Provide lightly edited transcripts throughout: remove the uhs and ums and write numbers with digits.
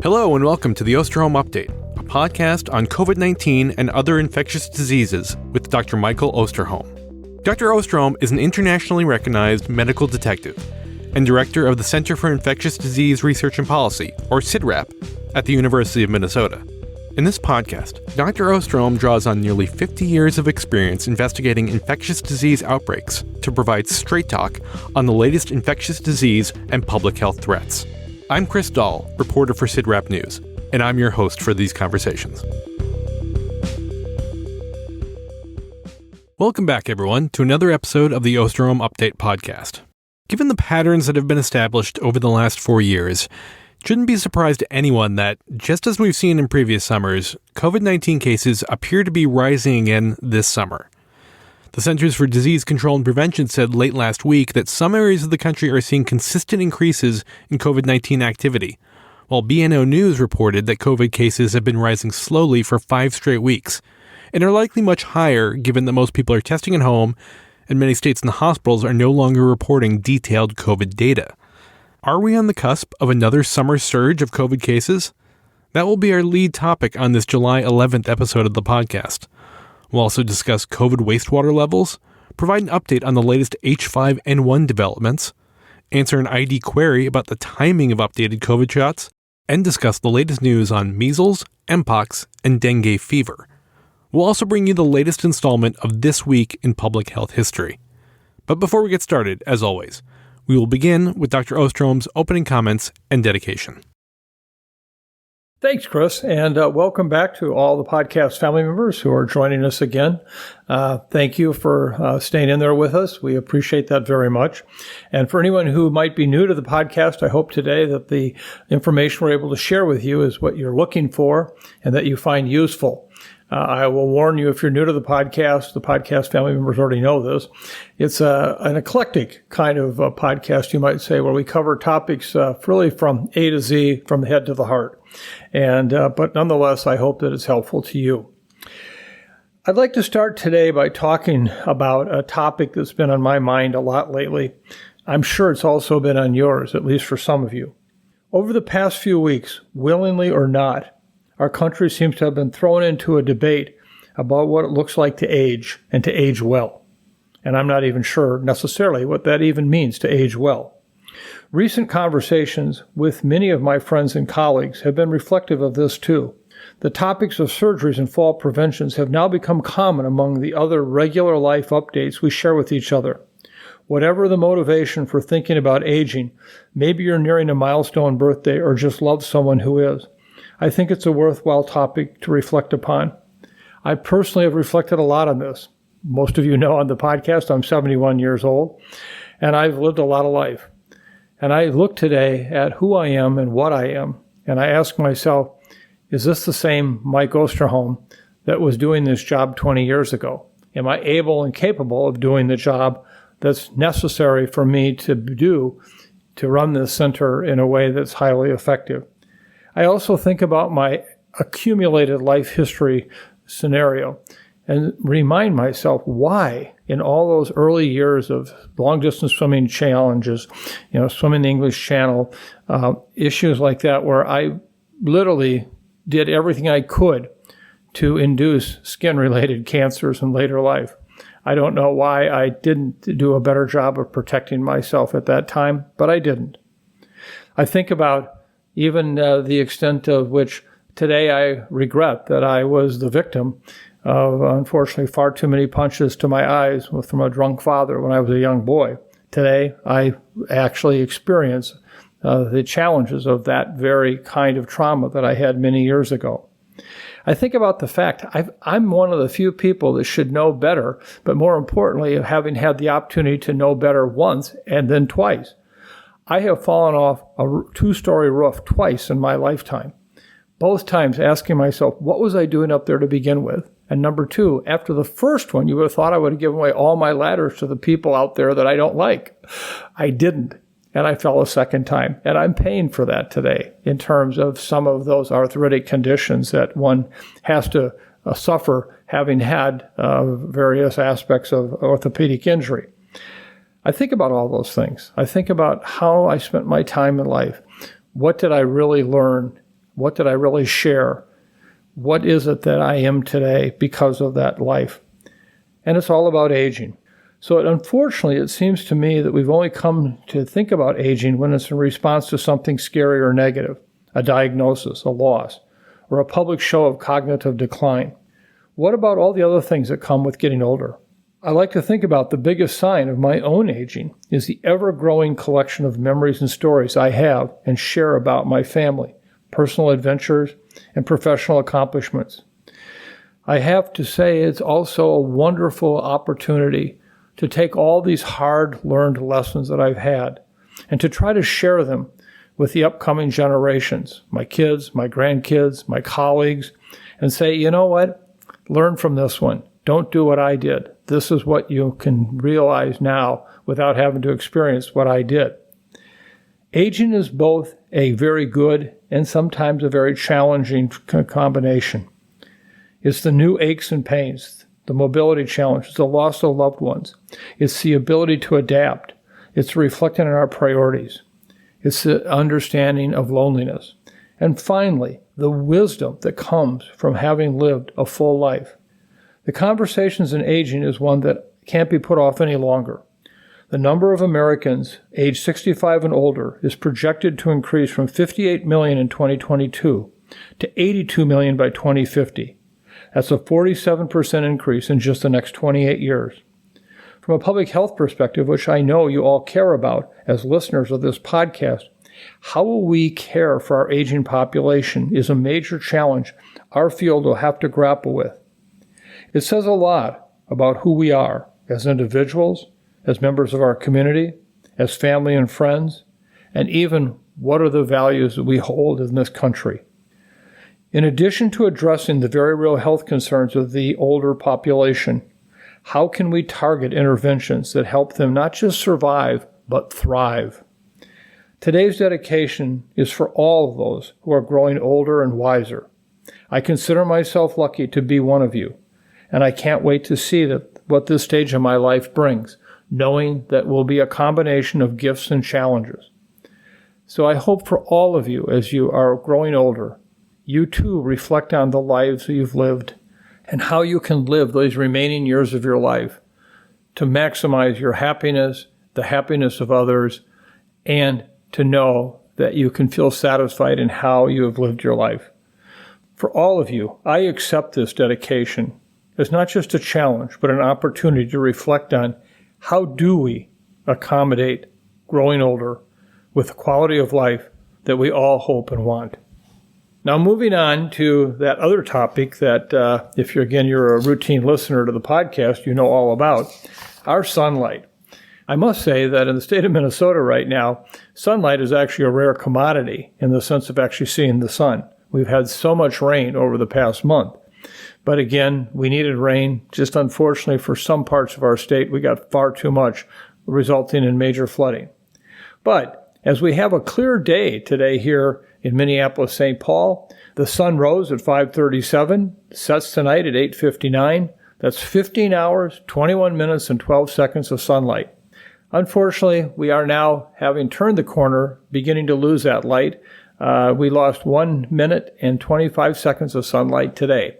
Hello and welcome to the Osterholm Update, a podcast on COVID-19 and other infectious diseases with Dr. Michael Osterholm. Dr. Osterholm is an internationally recognized medical detective and director of the Center for Infectious Disease Research and Policy, or CIDRAP, at the University of Minnesota. In this podcast, Dr. Osterholm draws on nearly 50 years of experience investigating infectious disease outbreaks to provide straight talk on the latest infectious disease and public health threats. I'm Chris Dall, reporter for CIDRAP News, and I'm your host for these conversations. Welcome back, everyone, to another episode of the Osterholm Update podcast. Given the patterns that have been established over the last 4 years, it shouldn't be a surprise to anyone that, just as we've seen in previous summers, COVID-19 cases appear to be rising again this summer. The Centers for Disease Control and Prevention said late last week that some areas of the country are seeing consistent increases in COVID-19 activity, while BNO News reported that COVID cases have been rising slowly for 5 straight weeks, and are likely much higher given that most people are testing at home and many states and hospitals are no longer reporting detailed COVID data. Are we on the cusp of another summer surge of COVID cases? That will be our lead topic on this July 11th episode of the podcast. We'll also discuss COVID wastewater levels, provide an update on the latest H5N1 developments, answer an ID query about the timing of updated COVID shots, and discuss the latest news on measles, Mpox, and dengue fever. We'll also bring you the latest installment of This Week in Public Health History. But before we get started, as always, we will begin with Dr. Osterholm's opening comments and dedication. Thanks, Chris, and welcome back to all the podcast family members who are joining us again. Thank you for staying in there with us. We appreciate that very much. And for anyone who might be new to the podcast, I hope today that the information we're able to share with you is what you're looking for and that you find useful. I will warn you, if you're new to the podcast family members already know this. It's an eclectic kind of podcast, you might say, where we cover topics really from A to Z, from the head to the heart. And but nonetheless, I hope that it's helpful to you. I'd like to start today by talking about a topic that's been on my mind a lot lately. I'm sure it's also been on yours, at least for some of you. Over the past few weeks, willingly or not, our country seems to have been thrown into a debate about what it looks like to age and to age well. And I'm not even sure necessarily what that even means, to age well. Recent conversations with many of my friends and colleagues have been reflective of this too. The topics of surgeries and fall preventions have now become common among the other regular life updates we share with each other. Whatever the motivation for thinking about aging, maybe you're nearing a milestone birthday or just love someone who is. I think it's a worthwhile topic to reflect upon. I personally have reflected a lot on this. Most of you know on the podcast, I'm 71 years old, and I've lived a lot of life. And I look today at who I am and what I am, and I ask myself, is this the same Mike Osterholm that was doing this job 20 years ago? Am I able and capable of doing the job that's necessary for me to do to run this center in a way that's highly effective? I also think about my accumulated life history scenario and remind myself why in all those early years of long-distance swimming challenges, swimming the English Channel, issues like that where I literally did everything I could to induce skin-related cancers in later life. I don't know why I didn't do a better job of protecting myself at that time, but I didn't. I think about even the extent of which today I regret that I was the victim of, unfortunately, far too many punches to my eyes from a drunk father when I was a young boy. Today, I actually experience the challenges of that very kind of trauma that I had many years ago. I think about the fact I'm one of the few people that should know better, but more importantly, having had the opportunity to know better once and then twice. I have fallen off a 2-story roof twice in my lifetime, both times asking myself, what was I doing up there to begin with? And number 2, after the first one, you would have thought I would have given away all my ladders to the people out there that I don't like. I didn't, and I fell a second time, and I'm paying for that today in terms of some of those arthritic conditions that one has to suffer having had various aspects of orthopedic injury. I think about all those things. I think about how I spent my time in life. What did I really learn? What did I really share? What is it that I am today because of that life? And it's all about aging. So unfortunately, it seems to me that we've only come to think about aging when it's in response to something scary or negative, a diagnosis, a loss, or a public show of cognitive decline. What about all the other things that come with getting older? I like to think about the biggest sign of my own aging is the ever-growing collection of memories and stories I have and share about my family, personal adventures, and professional accomplishments. I have to say it's also a wonderful opportunity to take all these hard-learned lessons that I've had and to try to share them with the upcoming generations, my kids, my grandkids, my colleagues, and say, you know what? Learn from this one. Don't do what I did. This is what you can realize now without having to experience what I did. Aging is both a very good and sometimes a very challenging combination. It's the new aches and pains, the mobility challenges, the loss of loved ones. It's the ability to adapt. It's reflecting on our priorities. It's the understanding of loneliness. And finally, the wisdom that comes from having lived a full life. The conversations in aging is one that can't be put off any longer. The number of Americans aged 65 and older is projected to increase from 58 million in 2022 to 82 million by 2050. That's a 47% increase in just the next 28 years. From a public health perspective, which I know you all care about as listeners of this podcast, how will we care for our aging population is a major challenge our field will have to grapple with. It says a lot about who we are as individuals, as members of our community, as family and friends, and even what are the values that we hold in this country. In addition to addressing the very real health concerns of the older population, how can we target interventions that help them not just survive, but thrive? Today's dedication is for all of those who are growing older and wiser. I consider myself lucky to be one of you, and I can't wait to see what this stage of my life brings, knowing that will be a combination of gifts and challenges. So I hope for all of you, as you are growing older, you too reflect on the lives that you've lived and how you can live those remaining years of your life to maximize your happiness, the happiness of others, and to know that you can feel satisfied in how you have lived your life. For all of you, I accept this dedication as not just a challenge, but an opportunity to reflect on how do we accommodate growing older with the quality of life that we all hope and want. Now, moving on to that other topic that, if you're a routine listener to the podcast, you know all about, our sunlight. I must say that in the state of Minnesota right now, sunlight is actually a rare commodity in the sense of actually seeing the sun. We've had so much rain over the past month. But again, we needed rain. Just unfortunately for some parts of our state, we got far too much, resulting in major flooding. But as we have a clear day today here in Minneapolis, St. Paul, the sun rose at 5:37, sets tonight at 8:59. That's 15 hours, 21 minutes, and 12 seconds of sunlight. Unfortunately, we are now, having turned the corner, beginning to lose that light. We lost 1 minute and 25 seconds of sunlight today.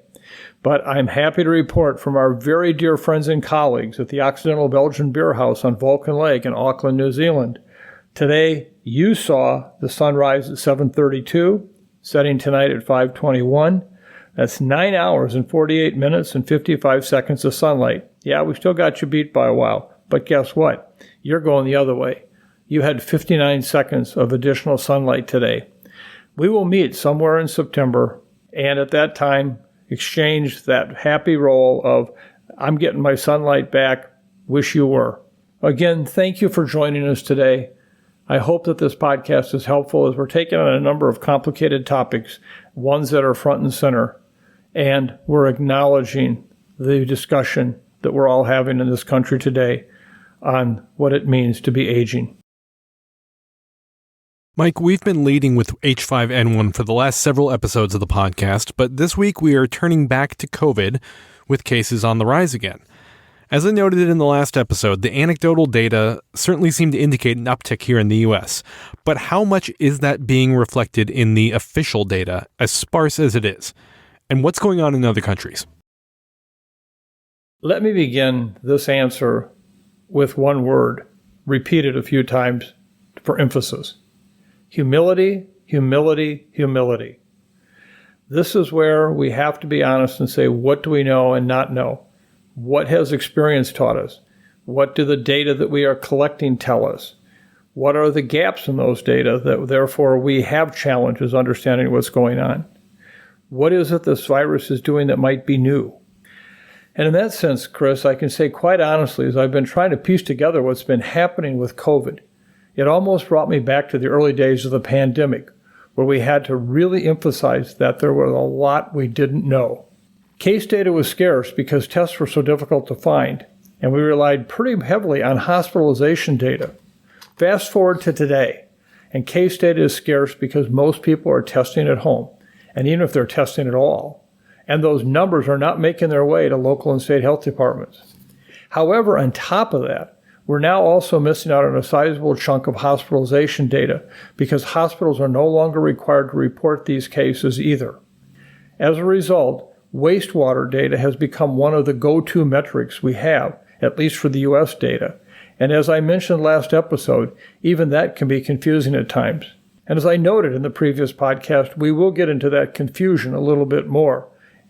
But I'm happy to report from our very dear friends and colleagues at the Occidental Belgian Beer House on Vulcan Lake in Auckland, New Zealand. Today, you saw the sunrise at 7:32, setting tonight at 5:21. That's 9 hours and 48 minutes and 55 seconds of sunlight. Yeah, we still got you beat by a while, but guess what? You're going the other way. You had 59 seconds of additional sunlight today. We will meet somewhere in September, and at that time, exchange that happy role of, I'm getting my sunlight back, wish you were. Again, thank you for joining us today. I hope that this podcast is helpful as we're taking on a number of complicated topics, ones that are front and center, and we're acknowledging the discussion that we're all having in this country today on what it means to be aging. Mike, we've been leading with H5N1 for the last several episodes of the podcast, but this week we are turning back to COVID with cases on the rise again. As I noted in the last episode, the anecdotal data certainly seem to indicate an uptick here in the U.S., but how much is that being reflected in the official data, as sparse as it is? And what's going on in other countries? Let me begin this answer with one word, repeated a few times for emphasis. Humility, humility, humility. This is where we have to be honest and say, what do we know and not know? What has experience taught us? What do the data that we are collecting tell us? What are the gaps in those data that therefore we have challenges understanding what's going on? What is it this virus is doing that might be new? And in that sense, Chris, I can say quite honestly, as I've been trying to piece together what's been happening with COVID, it almost brought me back to the early days of the pandemic, where we had to really emphasize that there was a lot we didn't know. Case data was scarce because tests were so difficult to find, and we relied pretty heavily on hospitalization data. Fast forward to today, and case data is scarce because most people are testing at home, and even if they're testing at all, and those numbers are not making their way to local and state health departments. However, on top of that, we're now also missing out on a sizable chunk of hospitalization data because hospitals are no longer required to report these cases either. As a result, wastewater data has become one of the go-to metrics we have, at least for the U.S. data. And as I mentioned last episode, even that can be confusing at times. And as I noted in the previous podcast, we will get into that confusion a little bit more,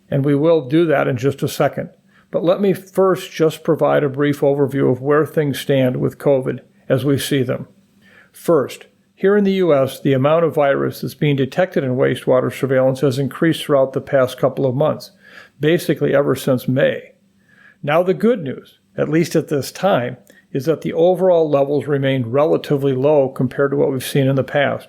and we will do that in just a second. But let me first just provide a brief overview of where things stand with COVID as we see them. First, here in the U.S., the amount of virus that's being detected in wastewater surveillance has increased throughout the past couple of months, basically ever since May. Now the good news, at least at this time, is that the overall levels remain relatively low compared to what we've seen in the past.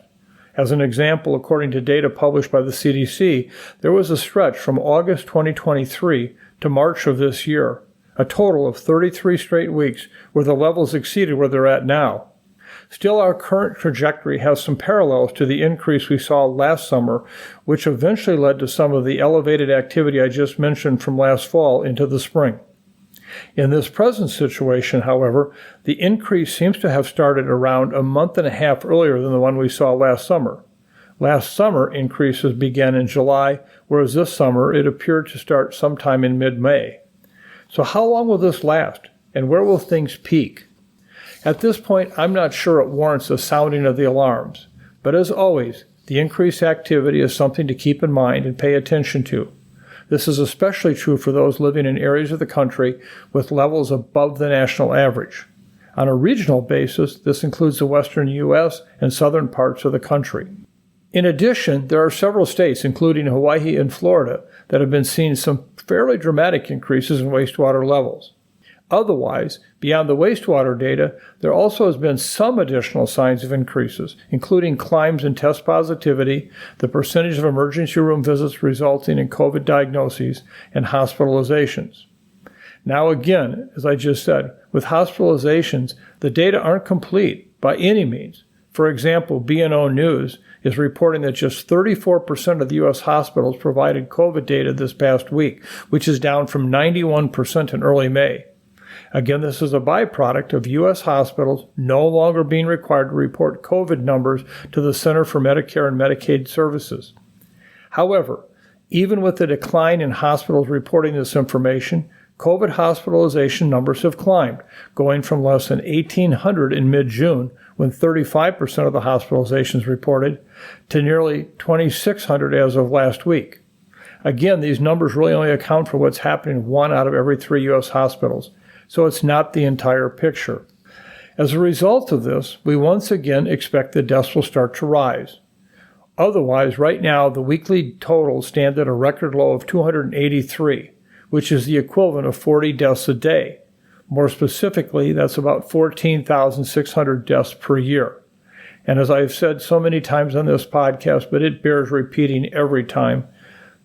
As an example, according to data published by the CDC, there was a stretch from August 2023 to March of this year, a total of 33 straight weeks where the levels exceeded where they're at now. Still, our current trajectory has some parallels to the increase we saw last summer, which eventually led to some of the elevated activity I just mentioned from last fall into the spring. In this present situation, however, the increase seems to have started around a month and a half earlier than the one we saw last summer. Last summer, increases began in July, whereas this summer it appeared to start sometime in mid-May. So how long will this last, and where will things peak? At this point, I'm not sure it warrants a sounding of the alarms, but as always, the increased activity is something to keep in mind and pay attention to. This is especially true for those living in areas of the country with levels above the national average. On a regional basis, this includes the western U.S. and southern parts of the country. In addition, there are several states, including Hawaii and Florida, that have been seeing some fairly dramatic increases in wastewater levels. Otherwise, beyond the wastewater data, there also has been some additional signs of increases, including climbs in test positivity, the percentage of emergency room visits resulting in COVID diagnoses, and hospitalizations. Now again, as I just said, with hospitalizations, the data aren't complete by any means. For example, B&O News is reporting that just 34% of the U.S. hospitals provided COVID data this past week, which is down from 91% in early May. Again, this is a byproduct of U.S. hospitals no longer being required to report COVID numbers to the Center for Medicare and Medicaid Services. However, even with the decline in hospitals reporting this information, COVID hospitalization numbers have climbed, going from less than 1,800 in mid-June, when 35% of the hospitalizations reported, to nearly 2,600 as of last week. Again, these numbers really only account for what's happening in 1 out of every 3 U.S. hospitals, so it's not the entire picture. As a result of this, we once again expect the deaths will start to rise. Otherwise, right now, the weekly totals stand at a record low of 283, which is the equivalent of 40 deaths a day. More specifically, that's about 14,600 deaths per year. And as I've said so many times on this podcast, but it bears repeating every time,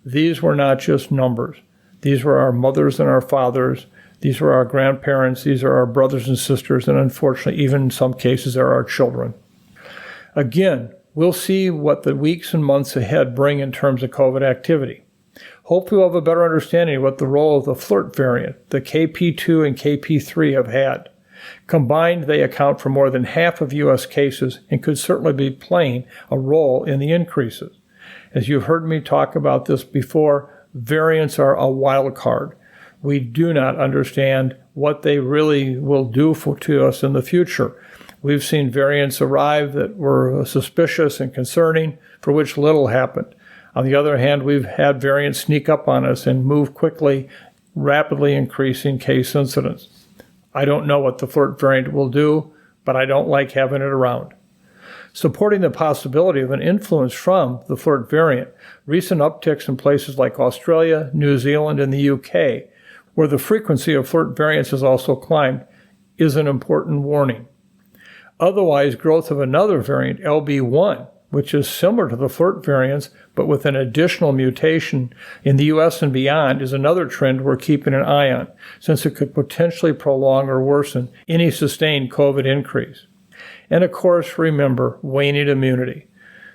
these were not just numbers. These were our mothers and our fathers. These were our grandparents. These are our brothers and sisters. And unfortunately, even in some cases, are our children. Again, we'll see what the weeks and months ahead bring in terms of COVID activity. Hopefully we'll have a better understanding of what the role of the flirt variant, the KP2 and KP3 have had. Combined, they account for more than half of U.S. cases and could certainly be playing a role in the increases. As you've heard me talk about this before, variants are a wild card. We do not understand what they really will do to us in the future. We've seen variants arrive that were suspicious and concerning, for which little happened. On the other hand, we've had variants sneak up on us and move quickly, rapidly increasing case incidence. I don't know what the flirt variant will do, but I don't like having it around. Supporting the possibility of an influence from the flirt variant, recent upticks in places like Australia, New Zealand, and the UK, where the frequency of flirt variants has also climbed, is an important warning. Otherwise, growth of another variant, LB1, which is similar to the flirt variants, but with an additional mutation in the U.S. and beyond, is another trend we're keeping an eye on, since it could potentially prolong or worsen any sustained COVID increase. And of course, remember, waning immunity.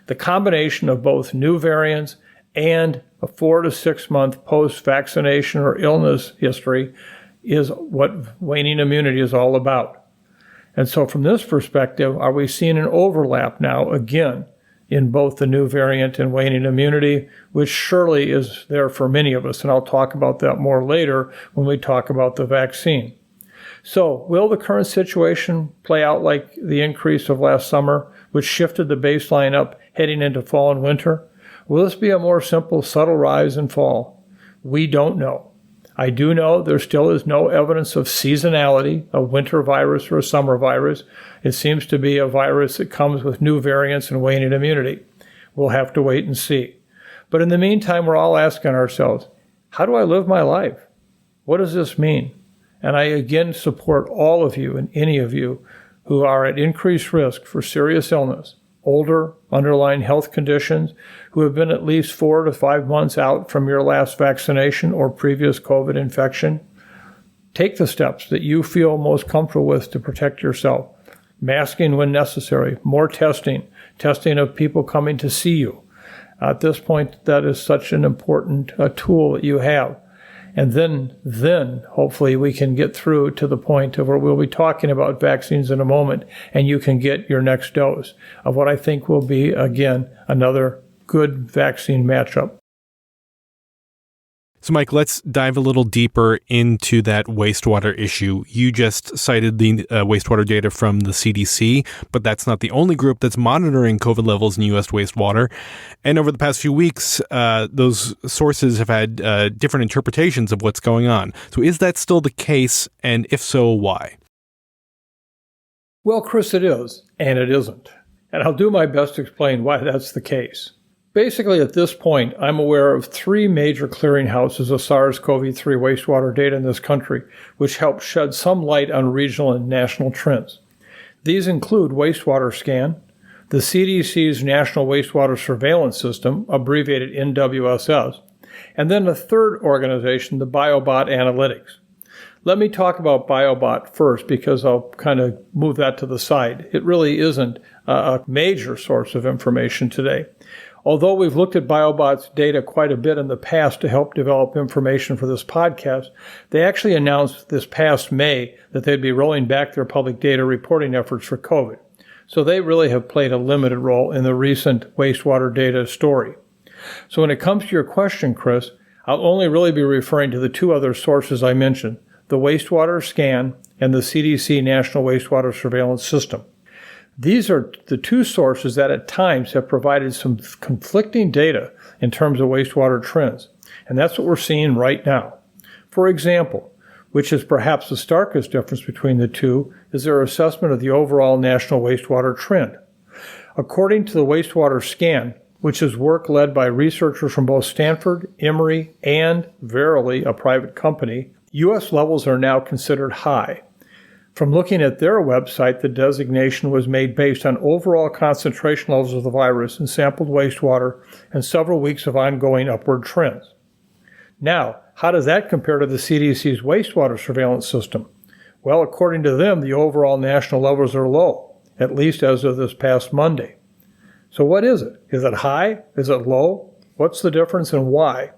The combination of both new variants and a 4 to 6 month post-vaccination or illness history is what waning immunity is all about. And so from this perspective, are we seeing an overlap now again in both the new variant and waning immunity, which surely is there for many of us, and I'll talk about that more later when we talk about the vaccine. So, will the current situation play out like the increase of last summer, which shifted the baseline up heading into fall and winter? Will this be a more simple, subtle rise in fall? We don't know. I do know there still is no evidence of seasonality, a winter virus or a summer virus. It seems to be a virus that comes with new variants and waning immunity. We'll have to wait and see. But in the meantime, we're all asking ourselves, how do I live my life? What does this mean? And I again support all of you and any of you who are at increased risk for serious illness, older, underlying health conditions, who have been at least 4 to 5 months out from your last vaccination or previous COVID infection. Take the steps that you feel most comfortable with to protect yourself. Masking when necessary, more testing of people coming to see you. At this point, that is such an important tool that you have. And then hopefully we can get through to the point of where we'll be talking about vaccines in a moment, and you can get your next dose of what I think will be, again, another good vaccine matchup. So, Mike, let's dive a little deeper into that wastewater issue. You just cited the wastewater data from the CDC, but that's not the only group that's monitoring COVID levels in U.S. wastewater. And over the past few weeks, those sources have had different interpretations of what's going on. So is that still the case? And if so, why? Well, Chris, it is, and it isn't. And I'll do my best to explain why that's the case. Basically, at this point, I'm aware of 3 major clearinghouses of SARS-CoV-2 wastewater data in this country, which help shed some light on regional and national trends. These include Wastewater Scan, the CDC's National Wastewater Surveillance System, abbreviated NWSS, and then a third organization, the BioBot Analytics. Let me talk about BioBot first, because I'll kind of move that to the side. It really isn't a major source of information today. Although we've looked at BioBot's data quite a bit in the past to help develop information for this podcast, they actually announced this past May that they'd be rolling back their public data reporting efforts for COVID. So they really have played a limited role in the recent wastewater data story. So when it comes to your question, Chris, I'll only really be referring to the 2 other sources I mentioned, the Wastewater Scan and the CDC National Wastewater Surveillance System. These are the 2 sources that at times have provided some conflicting data in terms of wastewater trends. And that's what we're seeing right now. For example, which is perhaps the starkest difference between the 2, is their assessment of the overall national wastewater trend. According to the Wastewater Scan, which is work led by researchers from both Stanford, Emory, and Verily, a private company, U.S. levels are now considered high. From looking at their website, the designation was made based on overall concentration levels of the virus in sampled wastewater and several weeks of ongoing upward trends. Now, how does that compare to the CDC's wastewater surveillance system? Well, according to them, the overall national levels are low, at least as of this past Monday. So what is it? Is it high? Is it low? What's the difference and why?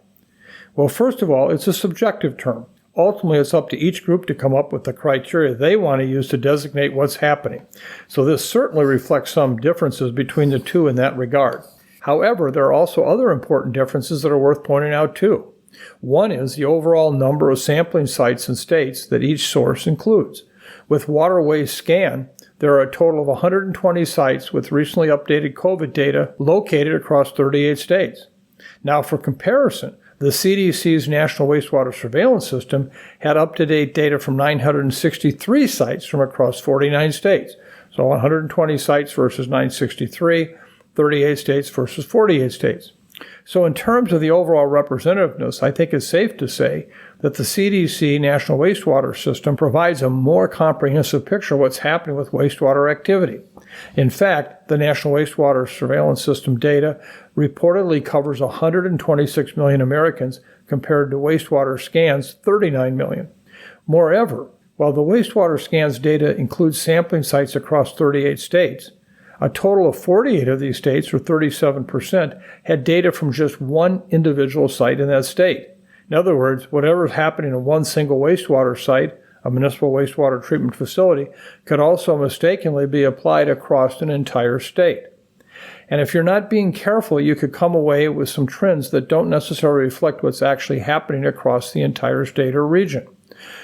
Well, first of all, it's a subjective term. Ultimately, it's up to each group to come up with the criteria they want to use to designate what's happening. So this certainly reflects some differences between the two in that regard. However, there are also other important differences that are worth pointing out too. One is the overall number of sampling sites and states that each source includes. With Waterways Scan, there are a total of 120 sites with recently updated COVID data located across 38 states. Now, for comparison, the CDC's National Wastewater Surveillance System had up-to-date data from 963 sites from across 49 states. So 120 sites versus 963, 38 states versus 48 states. So in terms of the overall representativeness, I think it's safe to say that the CDC National Wastewater System provides a more comprehensive picture of what's happening with wastewater activity. In fact, the National Wastewater Surveillance System data reportedly covers 126 million Americans compared to wastewater scans 39 million. Moreover, while the wastewater scans data includes sampling sites across 38 states, a total of 48 of these states, or 37%, had data from just one individual site in that state. In other words, whatever is happening in one single wastewater site, a municipal wastewater treatment facility, could also mistakenly be applied across an entire state. And if you're not being careful, you could come away with some trends that don't necessarily reflect what's actually happening across the entire state or region.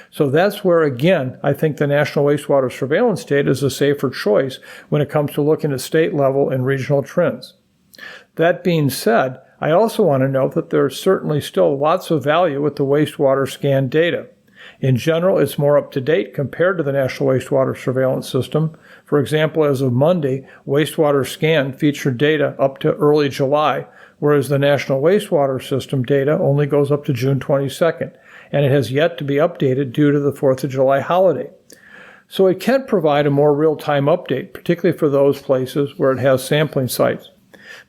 So that's where, again, I think the National Wastewater Surveillance data is a safer choice when it comes to looking at state level and regional trends. That being said, I also want to note that there's certainly still lots of value with the wastewater scan data. In general, it's more up-to-date compared to the National Wastewater Surveillance System. For example, as of Monday, wastewater scan featured data up to early July, whereas the National Wastewater System data only goes up to June 22nd, and it has yet to be updated due to the 4th of July holiday. So it can provide a more real-time update, particularly for those places where it has sampling sites.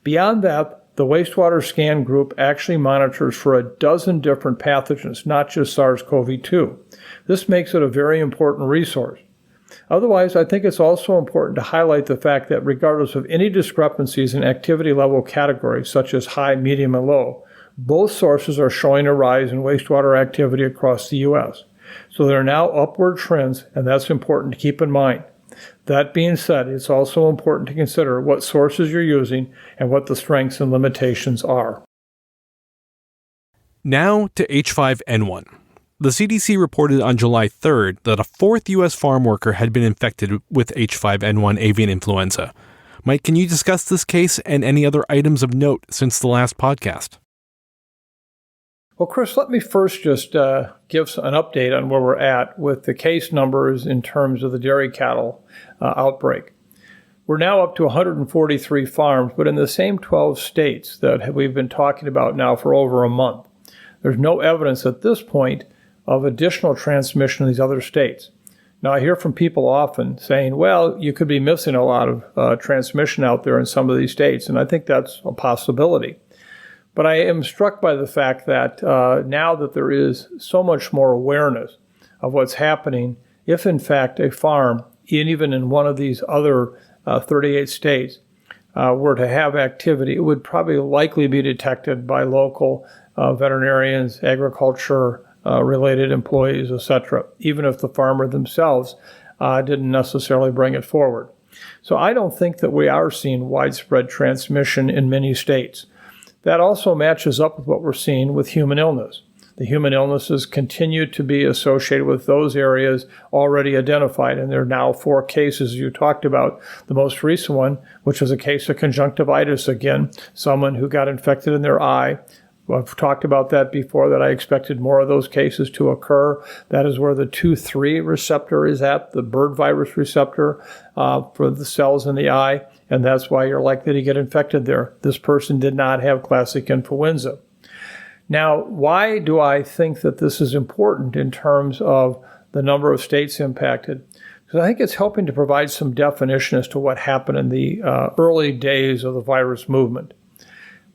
Beyond that, the wastewater scan group actually monitors for a dozen different pathogens, not just SARS-CoV-2. This makes it a very important resource. Otherwise, I think it's also important to highlight the fact that regardless of any discrepancies in activity level categories, such as high, medium, and low, both sources are showing a rise in wastewater activity across the U.S. So there are now upward trends, and that's important to keep in mind. That being said, it's also important to consider what sources you're using and what the strengths and limitations are. Now to H5N1. The CDC reported on July 3rd that a fourth U.S. farm worker had been infected with H5N1 avian influenza. Mike, can you discuss this case and any other items of note since the last podcast? Well, Chris, let me first just give an update on where we're at with the case numbers in terms of the dairy cattle outbreak. We're now up to 143 farms, but in the same 12 states that we've been talking about now for over a month. There's no evidence at this point of additional transmission in these other states. Now, I hear from people often saying, well, you could be missing a lot of transmission out there in some of these states, and I think that's a possibility. But I am struck by the fact that now that there is so much more awareness of what's happening, if in fact a farm, even in one of these other 38 states, were to have activity, it would probably likely be detected by local veterinarians, agriculture-related employees, etc., even if the farmer themselves didn't necessarily bring it forward. So I don't think that we are seeing widespread transmission in many states. That also matches up with what we're seeing with human illness. The human illnesses continue to be associated with those areas already identified, and there are now 4 cases you talked about. The most recent one, which was a case of conjunctivitis again, someone who got infected in their eye. I've talked about that before, that I expected more of those cases to occur. That is where the 2-3 receptor is at, the bird virus receptor for the cells in the eye, and that's why you're likely to get infected there. This person did not have classic influenza. Now, why do I think that this is important in terms of the number of states impacted? Because I think it's helping to provide some definition as to what happened in the early days of the virus movement.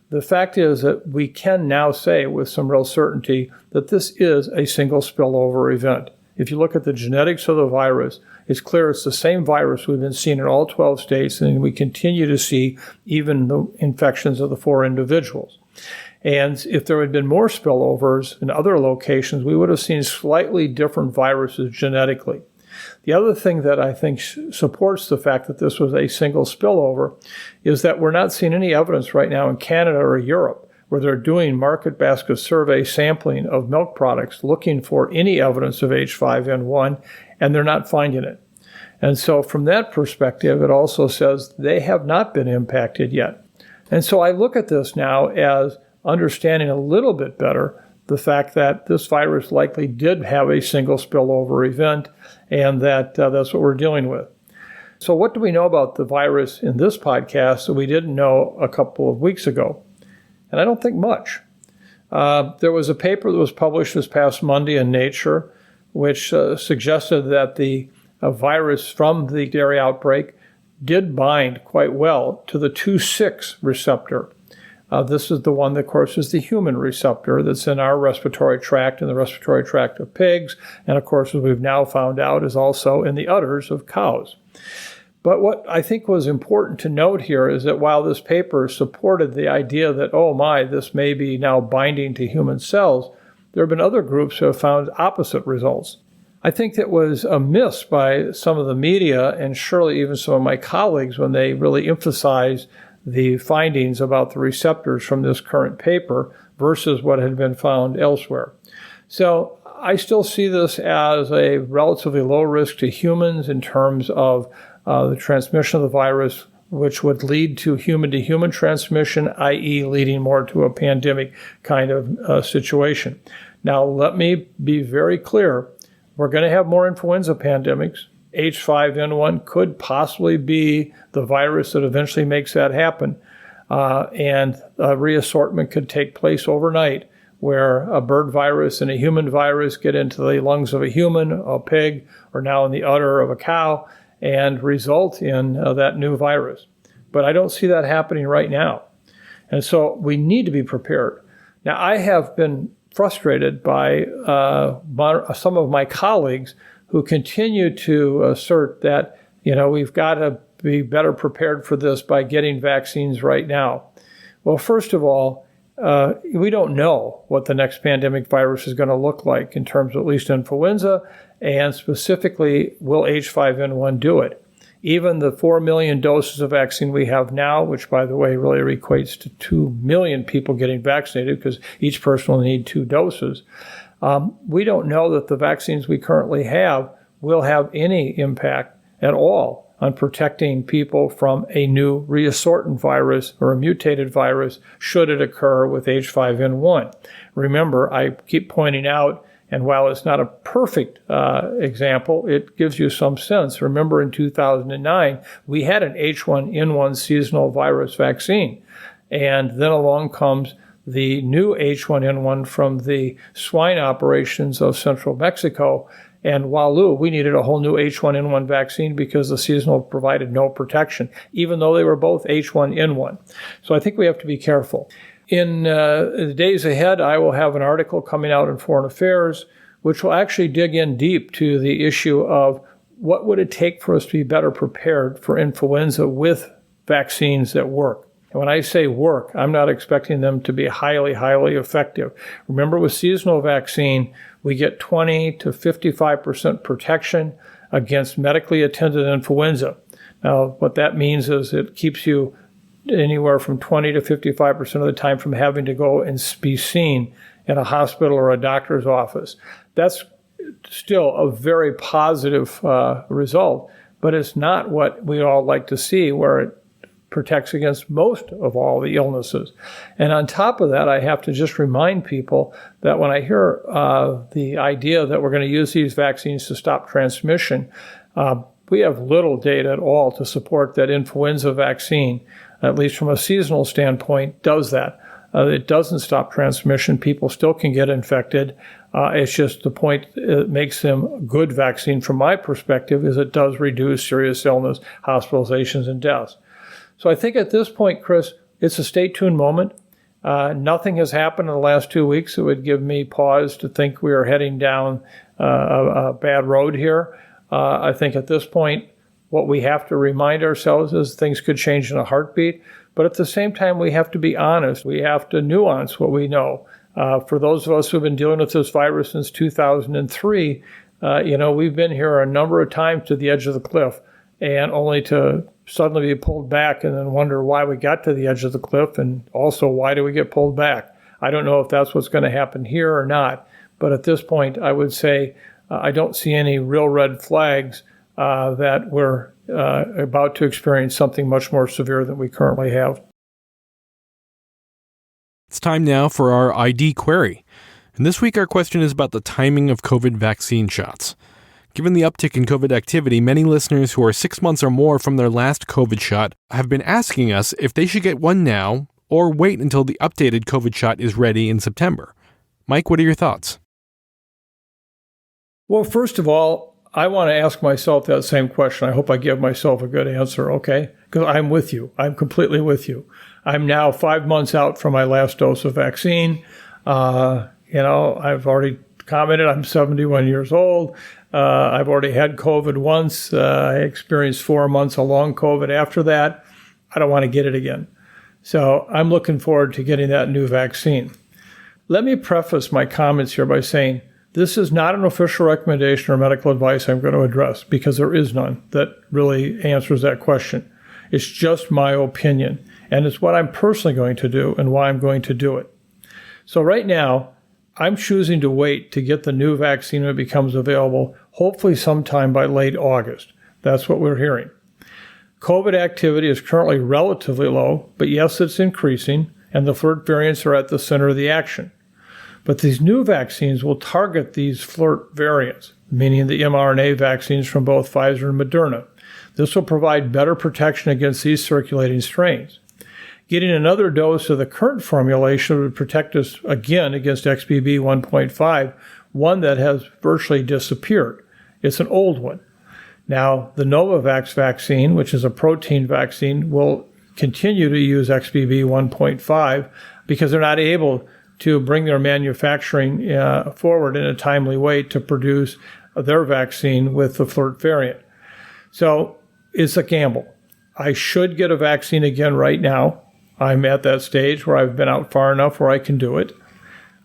The fact is that we can now say with some real certainty that this is a single spillover event. If you look at the genetics of the virus, it's clear it's the same virus we've been seeing in all 12 states, and we continue to see even the infections of the 4 individuals. And if there had been more spillovers in other locations, we would have seen slightly different viruses genetically. The other thing that I think supports the fact that this was a single spillover is that we're not seeing any evidence right now in Canada or Europe where they're doing market basket survey sampling of milk products looking for any evidence of H5N1, and they're not finding it. And so from that perspective, it also says they have not been impacted yet. And so I look at this now as understanding a little bit better the fact that this virus likely did have a single spillover event, and that that's what we're dealing with. So what do we know about the virus in this podcast that we didn't know a couple of weeks ago? And I don't think much. There was a paper that was published this past Monday in Nature, which suggested that the virus from the dairy outbreak did bind quite well to the 2,6 receptor. This is the one that, of course, is the human receptor that's in our respiratory tract and the respiratory tract of pigs, and of course, as we've now found out, is also in the udders of cows. But what I think was important to note here is that while this paper supported the idea that, oh my, this may be now binding to human cells, there have been other groups who have found opposite results. I think that was a miss by some of the media, and surely even some of my colleagues, when they really emphasized the findings about the receptors from this current paper versus what had been found elsewhere. So I still see this as a relatively low risk to humans in terms of the transmission of the virus, which would lead to human transmission, i.e. leading more to a pandemic kind of situation. Now, let me be very clear. We're going to have more influenza pandemics. H5N1 could possibly be the virus that eventually makes that happen. And a reassortment could take place overnight where a bird virus and a human virus get into the lungs of a human, a pig, or now in the udder of a cow and result in that new virus. But I don't see that happening right now. And so we need to be prepared. Now, I have been frustrated by some of my colleagues who continue to assert that, we've got to be better prepared for this by getting vaccines right now. Well, first of all, we don't know what the next pandemic virus is going to look like in terms of at least influenza, and specifically, will H5N1 do it? Even the 4 million doses of vaccine we have now, which, by the way, really equates to 2 million people getting vaccinated because each person will need 2 doses, we don't know that the vaccines we currently have will have any impact at all on protecting people from a new reassortant virus or a mutated virus should it occur with H5N1. Remember, I keep pointing out, and while it's not a perfect example, it gives you some sense. Remember in 2009, we had an H1N1 seasonal virus vaccine, and then along comes the new H1N1 from the swine operations of central Mexico. And waloo, we needed a whole new H1N1 vaccine because the seasonal provided no protection, even though they were both H1N1. So I think we have to be careful. In the days ahead, I will have an article coming out in Foreign Affairs, which will actually dig in deep to the issue of what would it take for us to be better prepared for influenza with vaccines that work. And when I say work, I'm not expecting them to be highly, highly effective. Remember, with seasonal vaccine, we get 20 to 55% protection against medically attended influenza. Now, what that means is it keeps you anywhere from 20 to 55% of the time from having to go and be seen in a hospital or a doctor's office. That's still a very positive result, but it's not what we all like to see, where it protects against most of all the illnesses. And on top of that, I have to just remind people that when I hear the idea that we're going to use these vaccines to stop transmission, we have little data at all to support that influenza vaccine, at least from a seasonal standpoint, does that. It doesn't stop transmission. People still can get infected. It's just the point it makes them a good vaccine from my perspective is it does reduce serious illness, hospitalizations, and deaths. So I think at this point, Chris, it's a stay tuned moment. Nothing has happened in the last 2 weeks that would give me pause to think we are heading down a bad road here. I think at this point, what we have to remind ourselves is things could change in a heartbeat. But at the same time, we have to be honest. We have to nuance what we know. For those of us who have been dealing with this virus since 2003, we've been here a number of times to the edge of the cliff, and only to suddenly be pulled back and then wonder why we got to the edge of the cliff, and also why do we get pulled back. I don't know if that's what's going to happen here or not, but at this point, I would say I don't see any real red flags that we're about to experience something much more severe than we currently have. It's time now for our ID query. And this week our question is about the timing of COVID vaccine shots. Given the uptick in COVID activity, many listeners who are 6 months or more from their last COVID shot have been asking us if they should get one now or wait until the updated COVID shot is ready in September. Mike, what are your thoughts? Well, first of all, I want to ask myself that same question. I hope I give myself a good answer, okay? Because I'm with you. I'm completely with you. I'm now 5 months out from my last dose of vaccine. I've already commented I'm 71 years old. I've already had COVID once. I experienced 4 months of long COVID after that. I don't want to get it again. So I'm looking forward to getting that new vaccine. Let me preface my comments here by saying this is not an official recommendation or medical advice I'm going to address, because there is none that really answers that question. It's just my opinion, and it's what I'm personally going to do and why I'm going to do it. So right now, I'm choosing to wait to get the new vaccine when it becomes available, hopefully sometime by late August. That's what we're hearing. COVID activity is currently relatively low, but yes, it's increasing, and the flirt variants are at the center of the action. But these new vaccines will target these flirt variants, meaning the mRNA vaccines from both Pfizer and Moderna. This will provide better protection against these circulating strains. Getting another dose of the current formulation would protect us again against XBB 1.5, one that has virtually disappeared. It's an old one. Now, the Novavax vaccine, which is a protein vaccine, will continue to use XBB 1.5 because they're not able to bring their manufacturing forward in a timely way to produce their vaccine with the flirt variant. So it's a gamble. I should get a vaccine again right now. I'm at that stage where I've been out far enough where I can do it,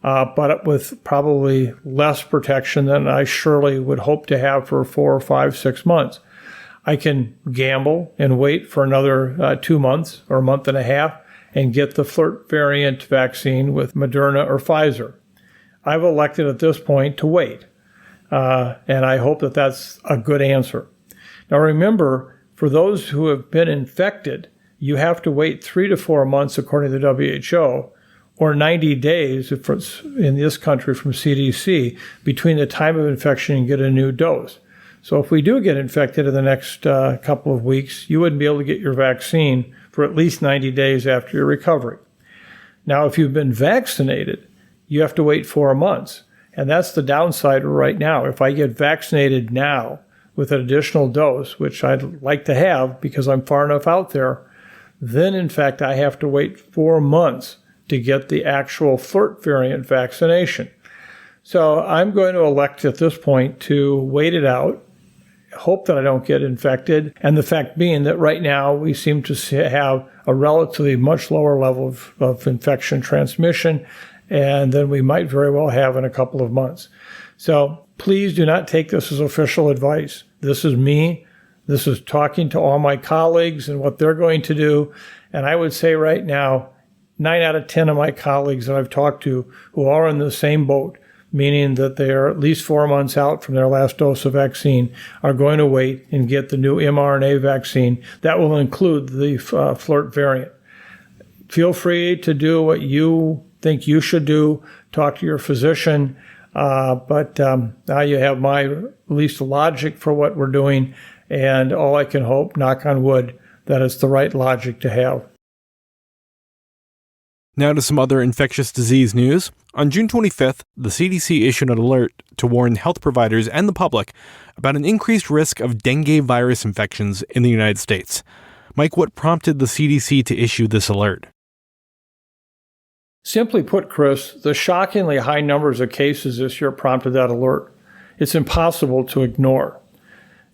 but with probably less protection than I surely would hope to have for 4 or 5, 6 months. I can gamble and wait for another 2 months or a month and a half and get the flirt variant vaccine with Moderna or Pfizer. I've elected at this point to wait, and I hope that that's a good answer. Now remember, for those who have been infected, you have to wait 3 to 4 months according to the WHO, or 90 days if it's in this country from CDC, between the time of infection and get a new dose. So if we do get infected in the next couple of weeks, you wouldn't be able to get your vaccine for at least 90 days after your recovery. Now, if you've been vaccinated, you have to wait 4 months. And that's the downside right now. If I get vaccinated now with an additional dose, which I'd like to have because I'm far enough out there, then in fact I have to wait 4 months to get the actual flirt variant vaccination. So I'm going to elect at this point to wait it out, hope that I don't get infected, and the fact being that right now we seem to have a relatively much lower level of infection transmission, and then we might very well have in a couple of months. So please do not take this as official advice. This is me. This is talking to all my colleagues and what they're going to do. And I would say right now, 9 out of 10 of my colleagues that I've talked to who are in the same boat, meaning that they are at least 4 months out from their last dose of vaccine, are going to wait and get the new mRNA vaccine. That will include the flirt variant. Feel free to do what you think you should do. Talk to your physician. But now you have my at least logic for what we're doing. And all I can hope, knock on wood, that it's the right logic to have. Now to some other infectious disease news. On June 25th, the CDC issued an alert to warn health providers and the public about an increased risk of dengue virus infections in the United States. Mike, what prompted the CDC to issue this alert? Simply put, Chris, the shockingly high numbers of cases this year prompted that alert. It's impossible to ignore.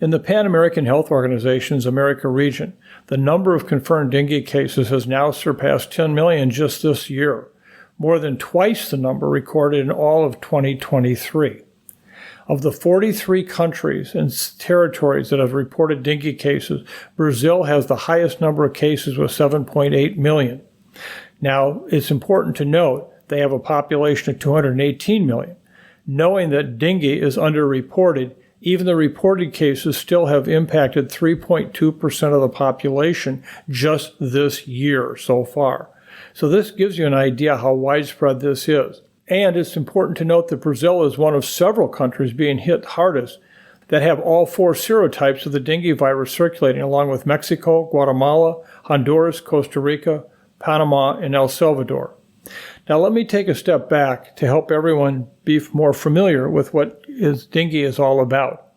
In the Pan American Health Organization's America region, the number of confirmed dengue cases has now surpassed 10 million just this year, more than twice the number recorded in all of 2023. Of the 43 countries and territories that have reported dengue cases, Brazil has the highest number of cases with 7.8 million. Now, it's important to note they have a population of 218 million. Knowing that dengue is underreported, even the reported cases still have impacted 3.2% of the population just this year so far. So this gives you an idea how widespread this is. And it's important to note that Brazil is one of several countries being hit hardest that have all 4 serotypes of the dengue virus circulating, along with Mexico, Guatemala, Honduras, Costa Rica, Panama, and El Salvador. Now let me take a step back to help everyone be more familiar with what dengue is all about.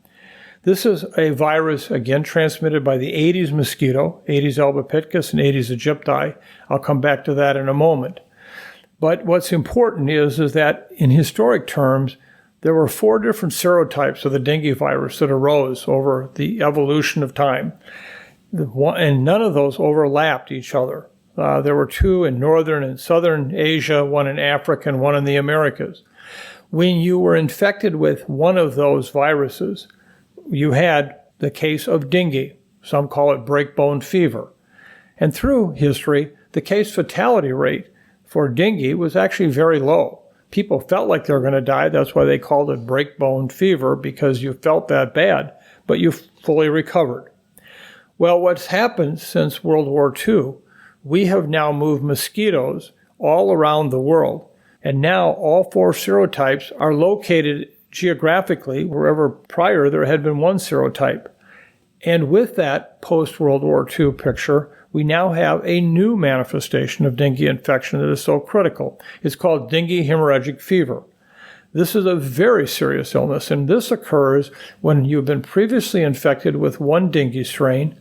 This is a virus, again, transmitted by the Aedes mosquito, Aedes albopictus and Aedes aegypti. I'll come back to that in a moment. But what's important is that in historic terms, there were 4 different serotypes of the dengue virus that arose over the evolution of time, and none of those overlapped each other. There were 2 in northern and southern Asia, 1 in Africa, and 1 in the Americas. When you were infected with one of those viruses, you had the case of dengue. Some call it break-bone fever. And through history, the case fatality rate for dengue was actually very low. People felt like they were going to die. That's why they called it break-bone fever, because you felt that bad, but you fully recovered. Well, what's happened since World War II, we have now moved mosquitoes all around the world, and now all 4 serotypes are located geographically wherever prior there had been 1 serotype. And with that post-World War II picture, we now have a new manifestation of dengue infection that is so critical. It's called dengue hemorrhagic fever. This is a very serious illness, and this occurs when you've been previously infected with 1 dengue strain,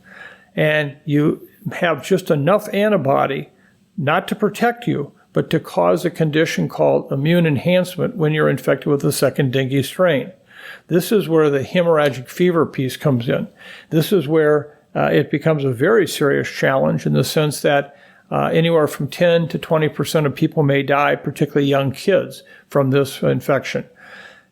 and you have just enough antibody not to protect you, but to cause a condition called immune enhancement when you're infected with the second dengue strain. This is where the hemorrhagic fever piece comes in. This is where it becomes a very serious challenge in the sense that anywhere from 10 to 20% of people may die, particularly young kids, from this infection.